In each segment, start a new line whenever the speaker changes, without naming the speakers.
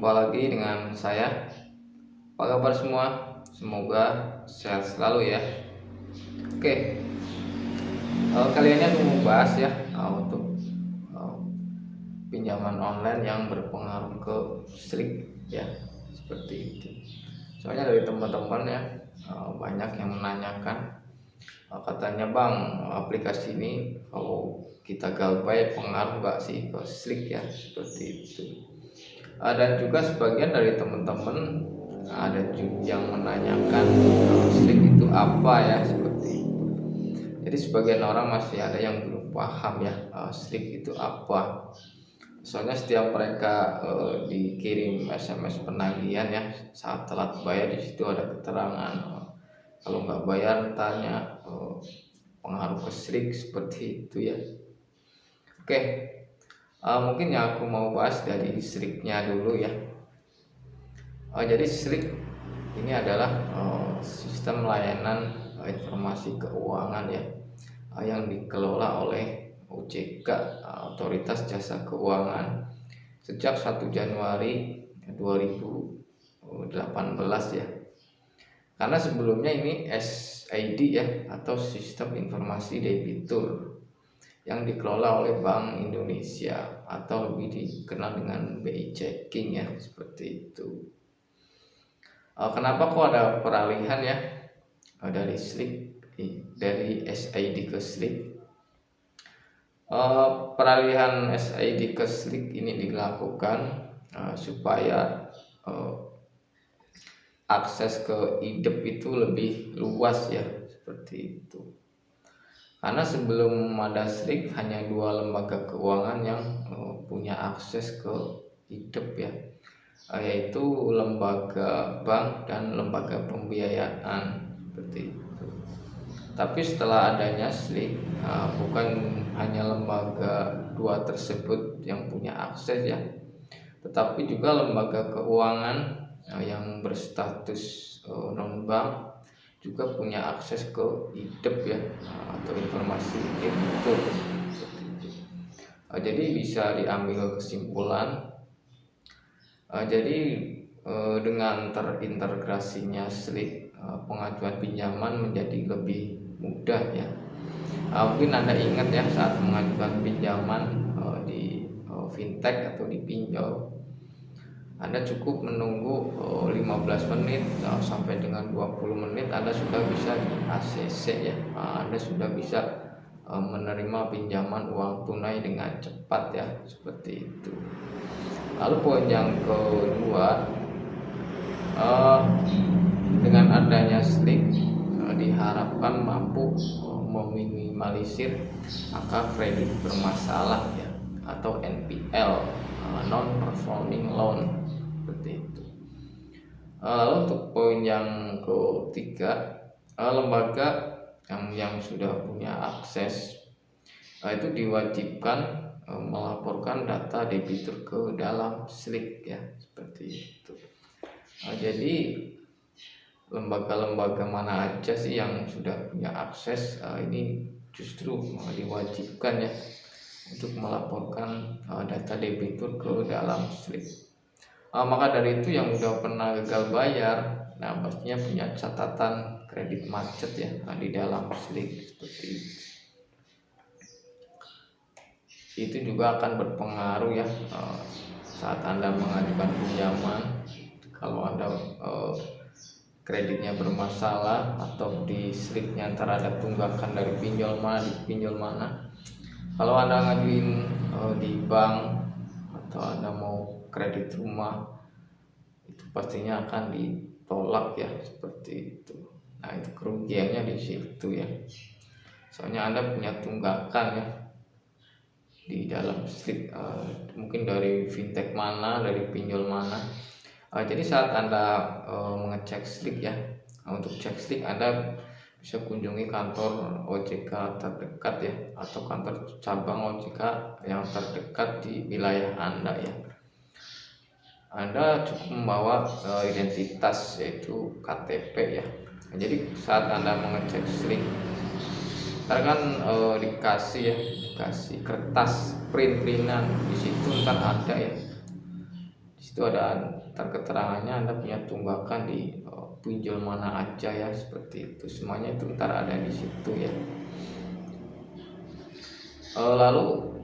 Jumpa lagi dengan saya. Apa kabar semua? Semoga sehat selalu ya. Oke, kali ini aku mau bahas ya untuk eh, pinjaman online yang berpengaruh ke listrik ya, seperti itu. Soalnya dari teman-teman ya banyak yang menanyakan, katanya bang, aplikasi ini kalau kita galbay pengaruh gak sih ke listrik ya, seperti itu. Dan juga sebagian dari teman-teman ada juga yang menanyakan listrik itu apa ya, seperti itu. Jadi sebagian orang masih ada yang belum paham ya listrik itu apa. Soalnya setiap mereka dikirim SMS penagihan ya, saat telat bayar di situ ada keterangan kalau nggak bayar tanya pengaruh ke listrik, seperti itu ya. Oke, mungkin yang aku mau bahas dari listriknya dulu ya. Jadi listrik ini adalah sistem layanan informasi keuangan ya, yang dikelola oleh OJK, Otoritas Jasa Keuangan, sejak 1 Januari 2018 ya. Karena sebelumnya ini SID ya, atau Sistem Informasi Debitur, yang dikelola oleh Bank Indonesia atau lebih dikenal dengan BI Checking ya, seperti itu. Kenapa kok ada peralihan ya dari SLIK, dari SID ke SLIK? Peralihan SID ke SLIK ini dilakukan supaya akses ke IDEP itu lebih luas ya, seperti itu. Karena sebelum ada SLIK hanya 2 lembaga keuangan yang punya akses ke IDEP ya, yaitu lembaga bank dan lembaga pembiayaan, seperti itu. Tapi setelah adanya SLIK, bukan hanya lembaga 2 tersebut yang punya akses ya, tetapi juga lembaga keuangan yang berstatus non bank juga punya akses ke IDEP ya, atau informasi debitur. Jadi bisa diambil kesimpulan, jadi dengan terintegrasinya SLIK, pengajuan pinjaman menjadi lebih mudah ya. Mungkin Anda ingat ya, saat mengajukan pinjaman di fintech atau di pinjol, Anda cukup menunggu 15 menit sampai dengan 20 menit Anda sudah bisa di ACC ya. Anda sudah bisa menerima pinjaman uang tunai dengan cepat ya, seperti itu. Lalu poin yang kedua, dengan adanya SLIK diharapkan mampu meminimalisir angka kredit bermasalah ya, atau NPL, non performing loan, seperti itu. Lalu untuk poin yang ketiga, lembaga yang sudah punya akses itu diwajibkan melaporkan data debitur ke dalam SLIK ya, seperti itu. Jadi lembaga-lembaga mana aja sih yang sudah punya akses ini justru diwajibkan ya untuk melaporkan data debitur ke dalam SLIK. Maka dari itu yang udah pernah gagal bayar, nah pastinya punya catatan kredit macet ya di dalam SLIK, seperti itu. Itu juga akan berpengaruh ya saat Anda mengajukan pinjaman. Kalau Anda kreditnya bermasalah atau di SLIK-nya antara ada tunggakan dari pinjol mana di pinjol mana. Kalau Anda ngajuin di bank atau Anda mau kredit rumah, itu pastinya akan ditolak ya, seperti itu. Nah, itu kerugiannya di situ ya. Soalnya Anda punya tunggakan ya di dalam SLIK, mungkin dari fintech mana, dari pinjol mana. Jadi saat Anda mengecek SLIK ya, untuk cek SLIK Anda bisa kunjungi kantor OJK terdekat ya, atau kantor cabang OJK yang terdekat di wilayah Anda ya. Anda cukup membawa identitas, yaitu KTP ya. Jadi saat Anda mengecek SLIK, ntar kan dikasih kertas printan di situ, ntar ada ya, Situ ada ntar keterangannya Anda punya tunggakan di pinjol mana aja ya, seperti itu. Semuanya itu ntar ada di situ ya. Lalu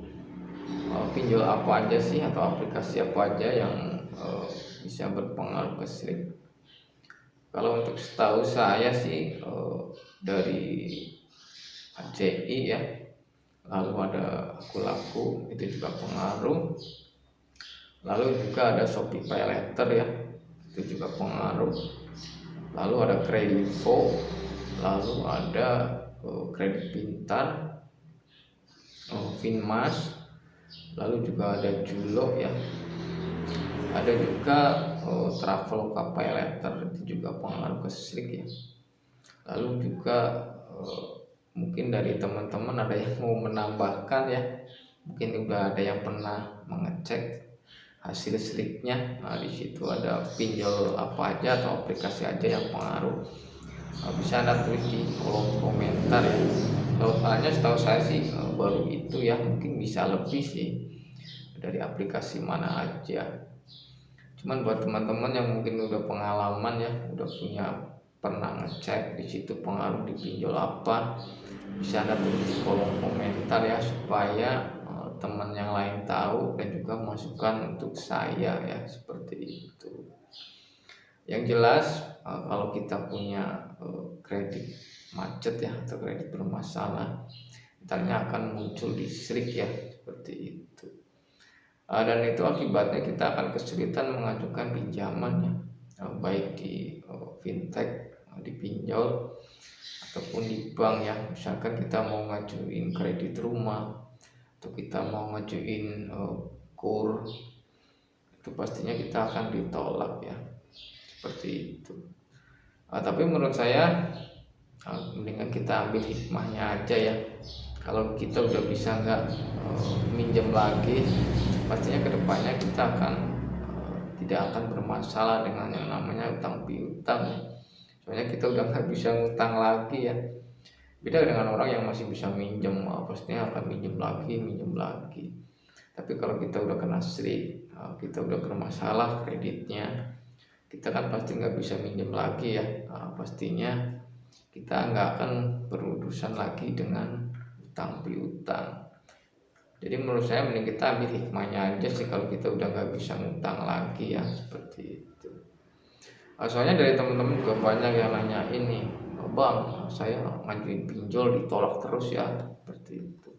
pinjol apa aja sih atau aplikasi apa aja yang bisa berpengaruh ke sleep? Kalau untuk setahu saya sih dari ACI ya, lalu ada Akulaku itu juga pengaruh, lalu juga ada Shopee Pay Later ya, itu juga pengaruh, lalu ada Kredivo, lalu ada Kredit Pintar, Finmas, lalu juga ada Julo ya, ada juga Traveloka Pay Later, itu juga pengaruh ke sleep ya. Lalu juga mungkin dari teman-teman ada yang mau menambahkan ya, mungkin udah ada yang pernah mengecek hasil sleepnya. Nah, di situ ada pinjol apa aja atau aplikasi aja yang pengaruh. Bisa Anda tulis di kolom komentar ya. Kalau soalnya setahu saya sih baru itu ya, mungkin bisa lebih sih dari aplikasi mana aja. Cuman buat teman-teman yang mungkin udah pengalaman ya, udah punya pernah ngecek di situ pengaruh di pinjol apa, bisa Anda tulis di kolom komentar ya, supaya teman yang lain tahu dan juga masukan untuk saya ya, seperti itu. Yang jelas kalau kita punya kredit macet ya atau kredit bermasalah, misalnya akan muncul di SRIK ya, seperti itu. Dan itu akibatnya kita akan kesulitan mengajukan pinjaman ya, baik di fintech, di pinjol ataupun di bank ya. Misalkan kita mau ngajuin kredit rumah atau kita mau ngajuin kur, itu pastinya kita akan ditolak ya, seperti itu. Tapi menurut saya mendingan kita ambil hikmahnya aja ya. Kalau kita udah bisa nggak minjem lagi, pastinya kedepannya kita akan tidak akan bermasalah dengan yang namanya utang piutang. Soalnya kita udah nggak bisa ngutang lagi ya. Beda dengan orang yang masih bisa minjem, pastinya akan minjem lagi. Tapi kalau kita udah kena SRIK, kita udah bermasalah kreditnya, kita kan pasti nggak bisa minjem lagi ya. Pastinya kita nggak akan berurusan lagi dengan utang piutang. Jadi menurut saya mending kita ambil hikmahnya aja sih kalau kita udah nggak bisa ngutang lagi ya, seperti itu. Soalnya dari teman-teman juga banyak yang nanya ini, Bang, saya ngajuin pinjol ditolak terus ya, seperti itu.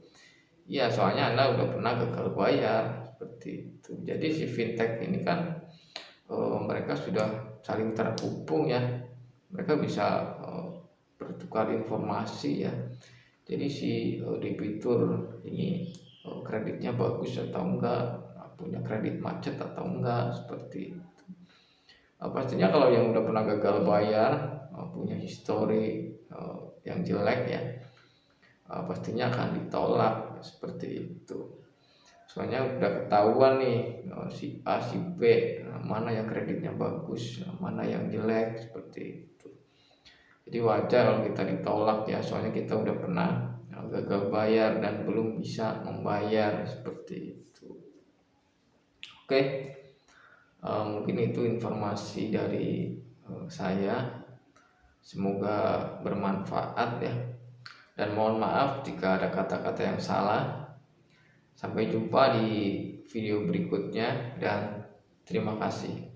Iya, soalnya Anda udah pernah gagal bayar, seperti itu. Jadi si fintech ini kan mereka sudah saling terhubung ya, mereka bisa bertukar informasi ya. Jadi si debitur ini kreditnya bagus atau enggak, punya kredit macet atau enggak, seperti itu. Pastinya kalau yang udah pernah gagal bayar, punya histori yang jelek ya, pastinya akan ditolak, seperti itu. Soalnya udah ketahuan nih si A si B, mana yang kreditnya bagus, mana yang jelek, seperti itu. Jadi wajar kalau kita ditolak ya, soalnya kita udah pernah gagal bayar dan belum bisa membayar, seperti itu. Oke, mungkin itu informasi dari saya. Semoga bermanfaat ya, dan mohon maaf jika ada kata-kata yang salah. Sampai jumpa di video berikutnya dan terima kasih.